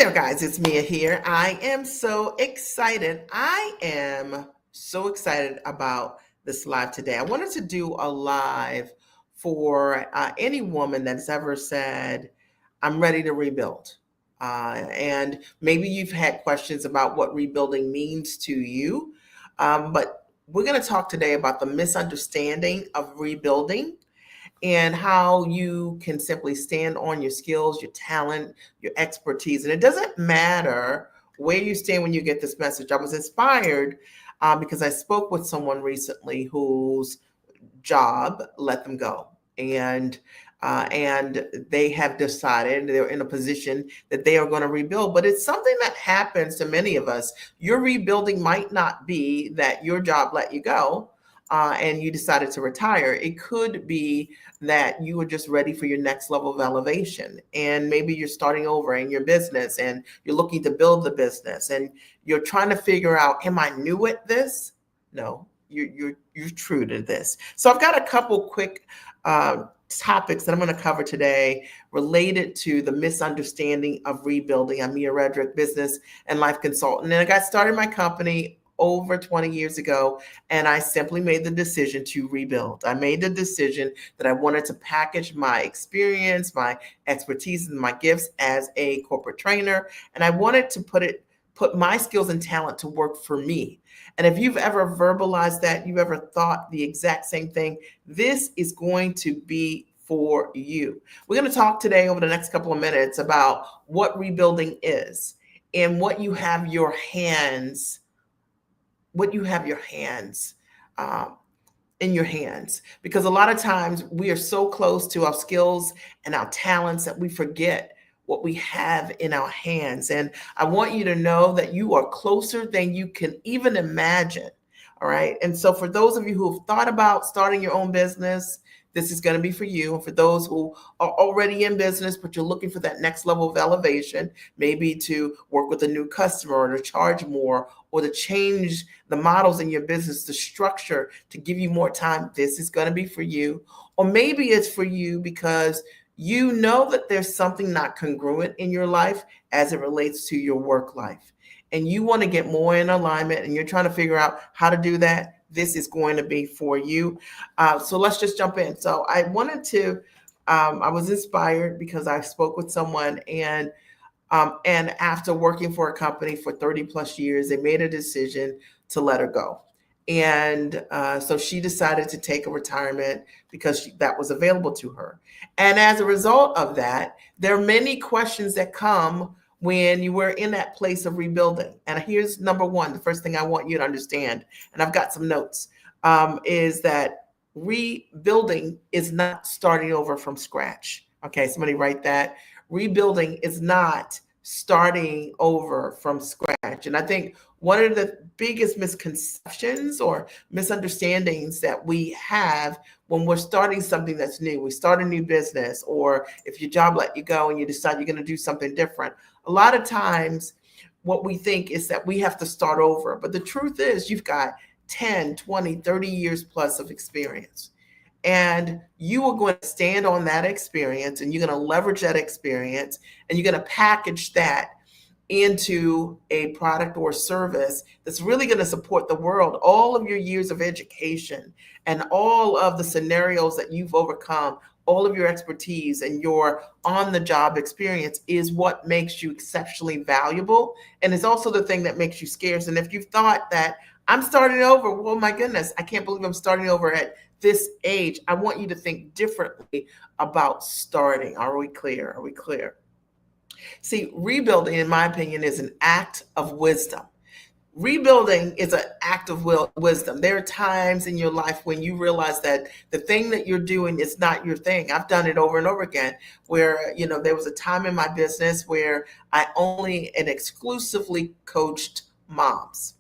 there, guys. It's Mia here. I am so excited. I am so excited about this live today. I wanted to do a live for any woman that's ever said, I'm ready to rebuild. And maybe you've had questions about what rebuilding means to you. But we're going to talk today about the misunderstanding of rebuilding and how you can simply stand on your skills, your talent, your expertise. And it doesn't matter where you stand when you get this message. I was inspired because I spoke with someone recently whose job let them go. And they have decided they're in a position that they are going to rebuild. But it's something that happens to many of us. Your rebuilding might not be that your job let you go, and you decided to retire. It could be that you were just ready for your next level of elevation. And maybe you're starting over in your business and you're looking to build the business and you're trying to figure out, am I new at this? No, you're true to this. So I've got a couple quick topics that I'm going to cover today related to the misunderstanding of rebuilding. I'm Mia Redrick, business and life consultant. And I got started my company over 20 years ago, and I simply made the decision to rebuild. I made the decision that I wanted to package my experience, my expertise, and my gifts as a corporate trainer, and I wanted to put my skills and talent to work for me. And if you've ever verbalized that, you've ever thought the exact same thing, this is going to be for you. We're going to talk today over the next couple of minutes about what rebuilding is and what you have your hands in your hands. Because a lot of times we are so close to our skills and our talents that we forget what we have in our hands. And I want you to know that you are closer than you can even imagine. All right. And so for those of you who have thought about starting your own business, this is going to be for you. And for those who are already in business, but you're looking for that next level of elevation, maybe to work with a new customer or to charge more or to change the models in your business, the structure to give you more time, this is going to be for you. Or maybe it's for you because you know that there's something not congruent in your life as it relates to your work life. And you want to get more in alignment and you're trying to figure out how to do that. This is going to be for you. So let's just jump in. So I was inspired because I spoke with someone and after working for a company for 30 plus years, they made a decision to let her go. And so she decided to take a retirement because that was available to her. And as a result of that, there are many questions that come when you were in that place of rebuilding. And here's number one, the first thing I want you to understand, and I've got some notes, is that rebuilding is not starting over from scratch. Okay, somebody write that. Rebuilding is not starting over from scratch. And I think one of the biggest misconceptions or misunderstandings that we have when we're starting something that's new, we start a new business, or if your job let you go and you decide you're going to do something different, a lot of times what we think is that we have to start over. But the truth is you've got 10, 20, 30 years plus of experience. And you are going to stand on that experience and you're going to leverage that experience and you're going to package that into a product or service that's really going to support the world. All of your years of education and all of the scenarios that you've overcome, all of your expertise and your on-the-job experience is what makes you exceptionally valuable. And it's also the thing that makes you scarce. And if you've thought that I'm starting over, well, my goodness, I can't believe I'm starting over at this age. I want you to think differently about starting. Are we clear? Are we clear? See, rebuilding, in my opinion, is an act of wisdom. Rebuilding is an act of wisdom. There are times in your life when you realize that the thing that you're doing is not your thing. I've done it over and over again where, there was a time in my business where I only and exclusively coached moms.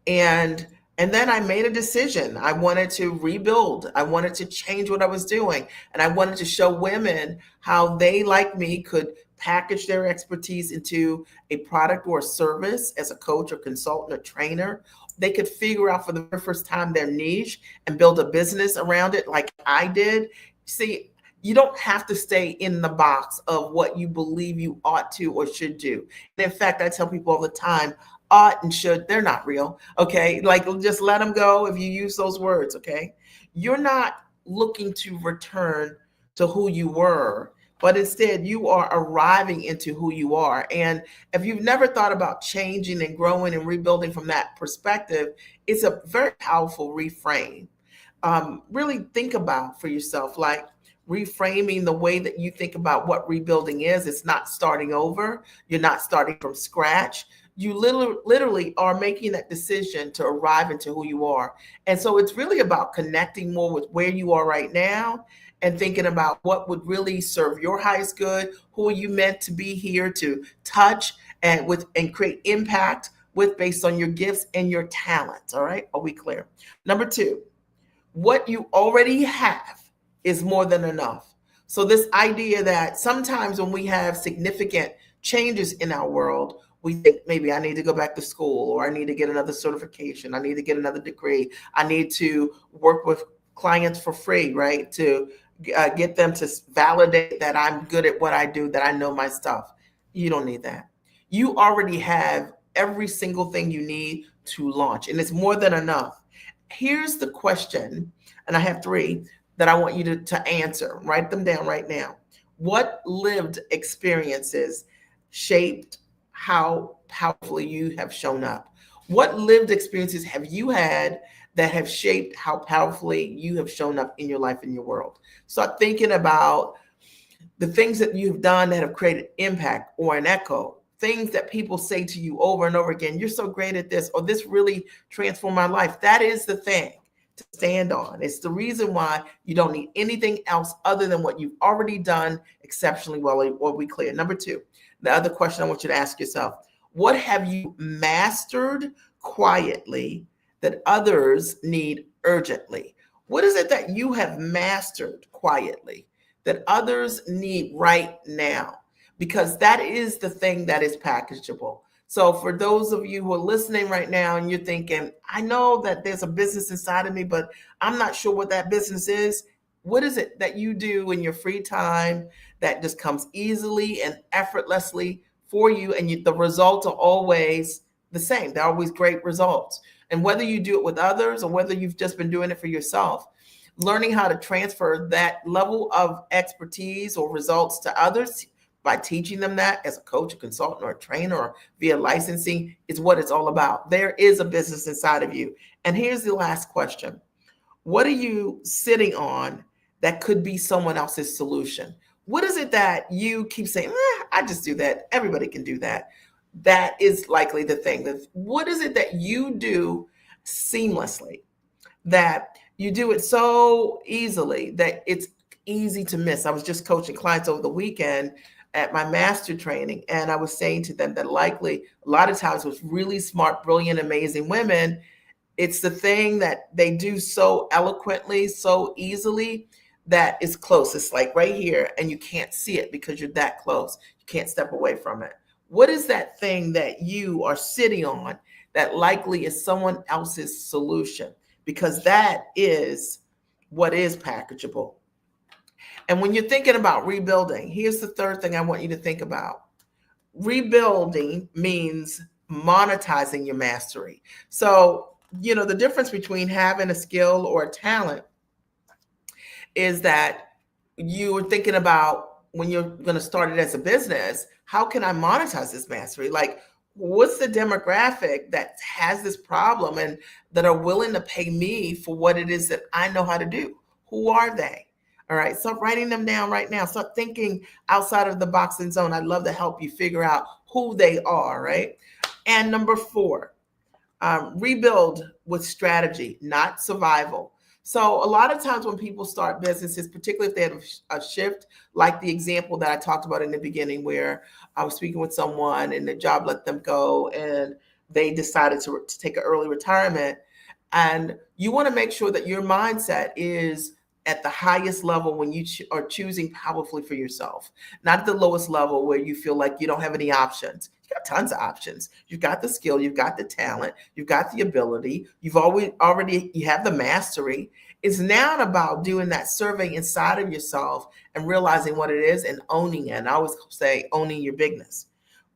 And then I made a decision. I wanted to rebuild. I wanted to change what I was doing. And I wanted to show women how they, like me, could package their expertise into a product or a service as a coach or consultant or trainer. They could figure out for the very first time their niche and build a business around it like I did. See, You don't have to stay in the box of what you believe you ought to or should do. And in fact, I tell people all the time, ought and should, they're not real. Okay. Like just let them go if you use those words. Okay. You're not looking to return to who you were, but instead you are arriving into who you are. And if you've never thought about changing and growing and rebuilding from that perspective, it's a very powerful reframe. Really think about for yourself, like reframing the way that you think about what rebuilding is. It's not starting over. You're not starting from scratch. You literally are making that decision to arrive into who you are. And so it's really about connecting more with where you are right now and thinking about what would really serve your highest good. Who are you meant to be here to touch and create impact with based on your gifts and your talents. All right. Are we clear? Number two, what you already have is more than enough. So this idea that sometimes when we have significant changes in our world, we think maybe I need to go back to school, or I need to get another certification. I need to get another degree. I need to work with clients for free, right? To get them to validate that I'm good at what I do, that I know my stuff. You don't need that. You already have every single thing you need to launch, and it's more than enough. Here's the question, and I have three that I want you to answer. Write them down right now. What lived experiences shaped how powerfully you have shown up? What lived experiences have you had that have shaped how powerfully you have shown up in your life, in your world? Start thinking about the things that you've done that have created impact or an echo, things that people say to you over and over again. You're so great at this, or this really transformed my life. That is the thing to stand on. It's the reason why you don't need anything else other than what you've already done exceptionally well. Or we clear. Number two, the other question I want you to ask yourself: what have you mastered quietly that others need urgently? What is it that you have mastered quietly that others need right now? Because that is the thing that is packageable. So for those of you who are listening right now and you're thinking, I know that there's a business inside of me, but I'm not sure what that business is. What is it that you do in your free time that just comes easily and effortlessly for you? And the results are always the same. They're always great results. And whether you do it with others or whether you've just been doing it for yourself, learning how to transfer that level of expertise or results to others by teaching them that as a coach, a consultant, or a trainer, or via licensing is what it's all about. There is a business inside of you. And here's the last question. What are you sitting on that could be someone else's solution? What is it that you keep saying, I just do that. Everybody can do that. That is likely the thing. What is it that you do seamlessly, that you do it so easily that it's easy to miss? I was just coaching clients over the weekend at my master training, and I was saying to them that likely a lot of times with really smart, brilliant, amazing women, it's the thing that they do so eloquently, so easily, that is close. It's like right here, and you can't see it because you're that close. You can't step away from it. What is that thing that you are sitting on that likely is someone else's solution? Because that is what is packageable. And when you're thinking about rebuilding, here's the third thing I want you to think about. Rebuilding means monetizing your mastery. So, the difference between having a skill or a talent is that you are thinking about, when you're going to start it as a business, how can I monetize this mastery? Like, what's the demographic that has this problem and that are willing to pay me for what it is that I know how to do? Who are they? All right. Start writing them down right now. Start thinking outside of the box and zone. I'd love to help you figure out who they are. Right. And number four, rebuild with strategy, not survival. So a lot of times when people start businesses, particularly if they have a shift, like the example that I talked about in the beginning, where I was speaking with someone and the job let them go and they decided to take an early retirement. And you want to make sure that your mindset is at the highest level when you are choosing powerfully for yourself, not at the lowest level where you feel like you don't have any options. You got tons of options. You've got the skill, you've got the talent, you've got the ability, you have the mastery. It's now about doing that survey inside of yourself and realizing what it is and owning it. And I always say owning your bigness.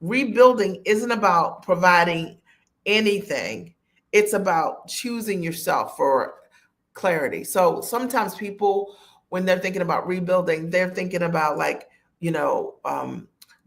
Rebuilding isn't about providing anything. It's about choosing yourself for clarity. So sometimes people, when they're thinking about rebuilding, they're thinking about like, you know,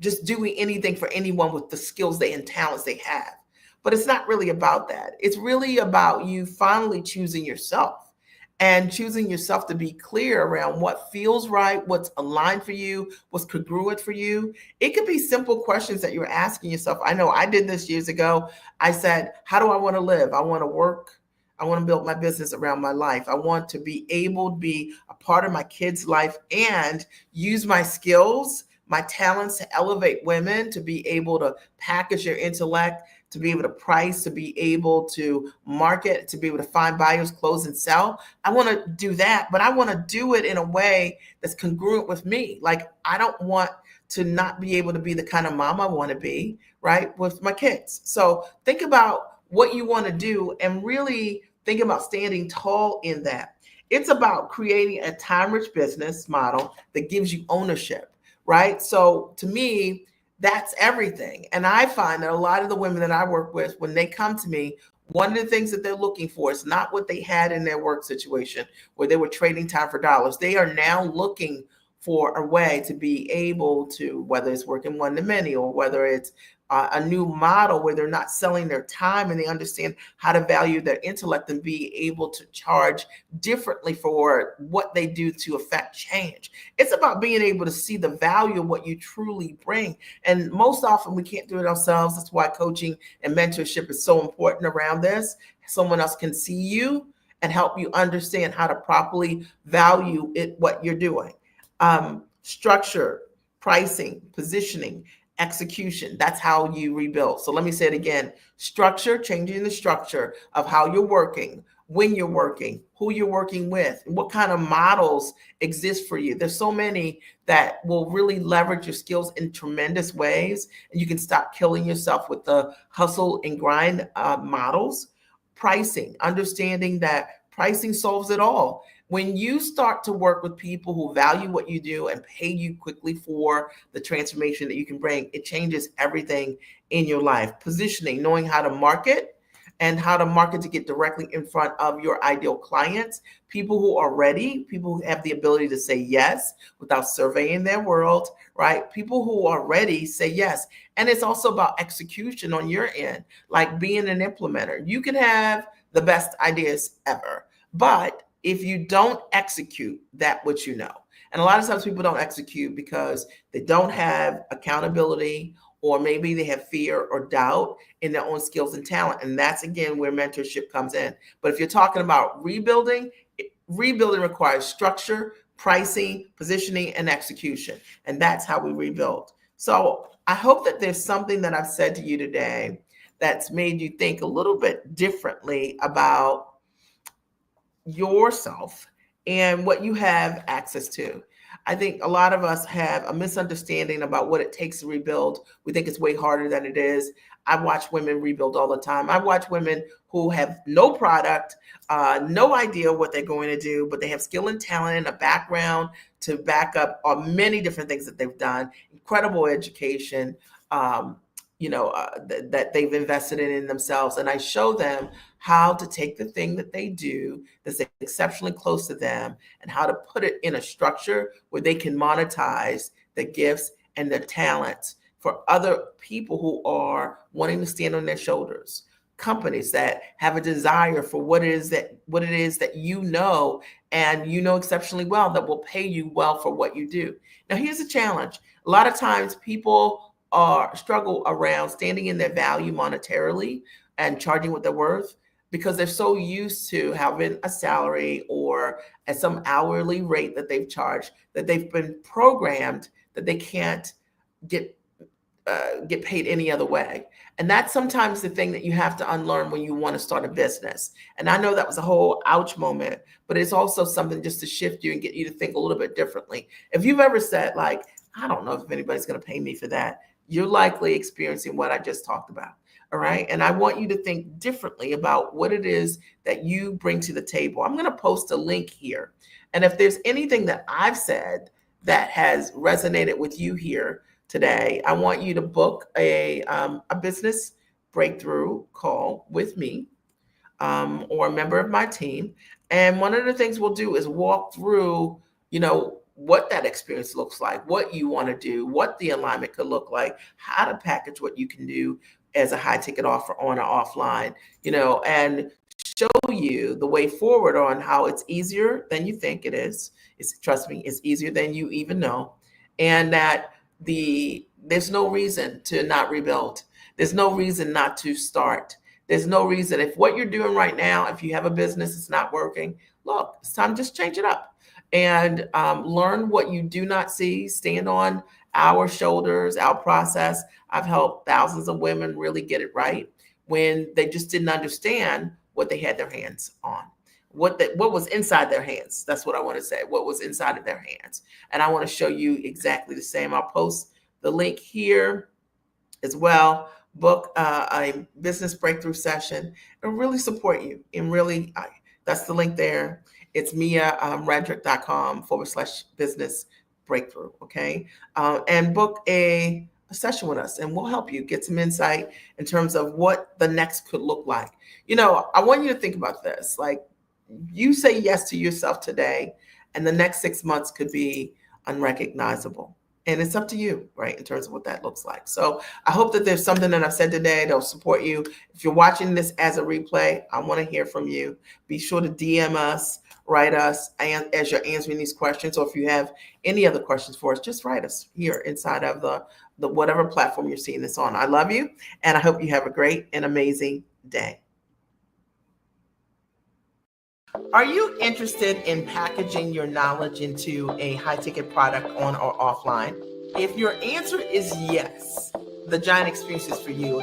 just doing anything for anyone with the skills and talents they have. But it's not really about that. It's really about you finally choosing yourself and choosing yourself to be clear around what feels right, what's aligned for you, what's congruent for you. It could be simple questions that you're asking yourself. I know I did this years ago. I said, how do I want to live? I want to work. I want to build my business around my life. I want to be able to be a part of my kids' life and use my skills, my talents to elevate women, to be able to package their intellect, to be able to price, to be able to market, to be able to find buyers, close, and sell. I want to do that, but I want to do it in a way that's congruent with me. Like, I don't want to not be able to be the kind of mom I want to be, right, with my kids. So think about what you want to do and really think about standing tall in that. It's about creating a time-rich business model that gives you ownership, right? So to me, that's everything. And I find that a lot of the women that I work with, when they come to me, one of the things that they're looking for is not what they had in their work situation where they were trading time for dollars. They are now looking for a way to be able to, whether it's working one to many or whether it's a new model where they're not selling their time and they understand how to value their intellect and be able to charge differently for what they do to affect change. It's about being able to see the value of what you truly bring. And most often we can't do it ourselves. That's why coaching and mentorship is so important around this. Someone else can see you and help you understand how to properly value it, what you're doing. Structure, pricing, positioning, execution. That's how you rebuild. So let me say it again. Structure, changing the structure of how you're working, when you're working, who you're working with, and what kind of models exist for you. There's so many that will really leverage your skills in tremendous ways. And you can stop killing yourself with the hustle and grind models. Pricing, understanding that pricing solves it all. When you start to work with people who value what you do and pay you quickly for the transformation that you can bring, it changes everything in your life. Positioning, knowing how to market and how to market to get directly in front of your ideal clients, people who are ready, people who have the ability to say yes without surveying their world, right? People who are ready say yes. And it's also about execution on your end, like being an implementer. You can have the best ideas ever, but if you don't execute that which you know, and a lot of times people don't execute because they don't have accountability, or maybe they have fear or doubt in their own skills and talent. And that's, again, where mentorship comes in. But if you're talking about rebuilding, rebuilding requires structure, pricing, positioning, and execution. And that's how we rebuild. So I hope that there's something that I've said to you today that's made you think a little bit differently about yourself and what you have access to. I think a lot of us have a misunderstanding about what it takes to rebuild. We think it's way harder than it is. I watch women rebuild all the time. I watch women who have no product, no idea what they're going to do, but they have skill and talent and a background to back up on many different things that they've done, incredible education, that they've invested in themselves. And I show them how to take the thing that they do that's exceptionally close to them and how to put it in a structure where they can monetize the gifts and the talents for other people who are wanting to stand on their shoulders. Companies that have a desire for what it is that you know, and you know exceptionally well, that will pay you well for what you do. Now, here's a challenge. A lot of times people struggle around standing in their value monetarily and charging what they're worth because they're so used to having a salary or at some hourly rate that they've charged, that they've been programmed that they can't get paid any other way. And that's sometimes the thing that you have to unlearn when you want to start a business. And I know that was a whole ouch moment, but it's also something just to shift you and get you to think a little bit differently. If you've ever said, like, I don't know if anybody's going to pay me for that, you're likely experiencing what I just talked about. All right. And I want you to think differently about what it is that you bring to the table. I'm going to post a link here. And if there's anything that I've said that has resonated with you here today, I want you to book a business breakthrough call with me, or a member of my team. And one of the things we'll do is walk through, what that experience looks like, what you want to do, what the alignment could look like, how to package what you can do as a high ticket offer on or offline, and show you the way forward on how it's easier than you think it is. Trust me, it's easier than you even know. And that there's no reason to not rebuild. There's no reason not to start. There's no reason. If what you're doing right now, if you have a business, it's not working, look, it's time to just change it up and learn what you do not see. Stand on our shoulders, our process. I've helped thousands of women really get it right when they just didn't understand what they had their hands on, what was inside their hands. That's what I want to say, what was inside of their hands. And I want to show you exactly the same. I'll post the link here as well. Book a business breakthrough session and really support you. And really, that's the link there. It's miaradrick.com/business breakthrough. Okay. And book a session with us and we'll help you get some insight in terms of what the next could look like. I want you to think about this. Like, you say yes to yourself today, and the next 6 months could be unrecognizable. And it's up to you, right, in terms of what that looks like. So I hope that there's something that I've said today that'll support you. If you're watching this as a replay, I want to hear from you. Be sure to DM us, write us as you're answering these questions. Or if you have any other questions for us, just write us here inside of the whatever platform you're seeing this on. I love you, and I hope you have a great and amazing day. Are you interested in packaging your knowledge into a high-ticket product on or offline? If your answer is yes, the Giant Experience is for you.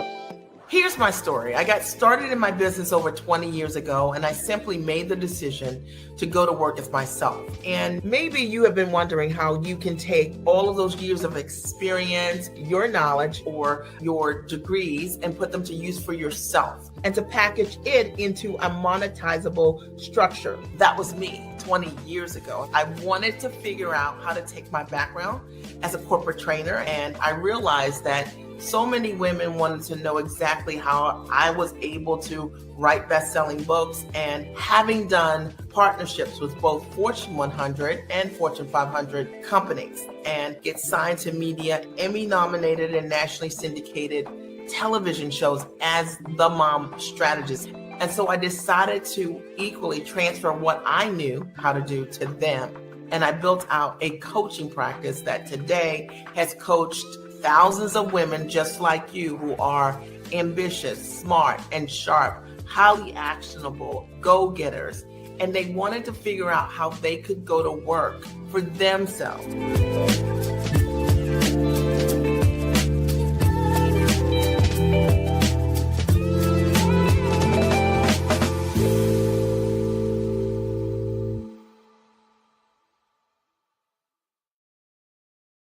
Here's my story. I got started in my business over 20 years ago, and I simply made the decision to go to work as myself. And maybe you have been wondering how you can take all of those years of experience, your knowledge, or your degrees, and put them to use for yourself, and to package it into a monetizable structure. That was me 20 years ago. I wanted to figure out how to take my background as a corporate trainer, and I realized that so many women wanted to know exactly how I was able to write best-selling books, and having done partnerships with both Fortune 100 and Fortune 500 companies and get signed to media, Emmy-nominated and nationally syndicated television shows as the mom strategist. And so I decided to equally transfer what I knew how to do to them. And I built out a coaching practice that today has coached thousands of women just like you who are ambitious, smart, and sharp, highly actionable, go-getters. And they wanted to figure out how they could go to work for themselves.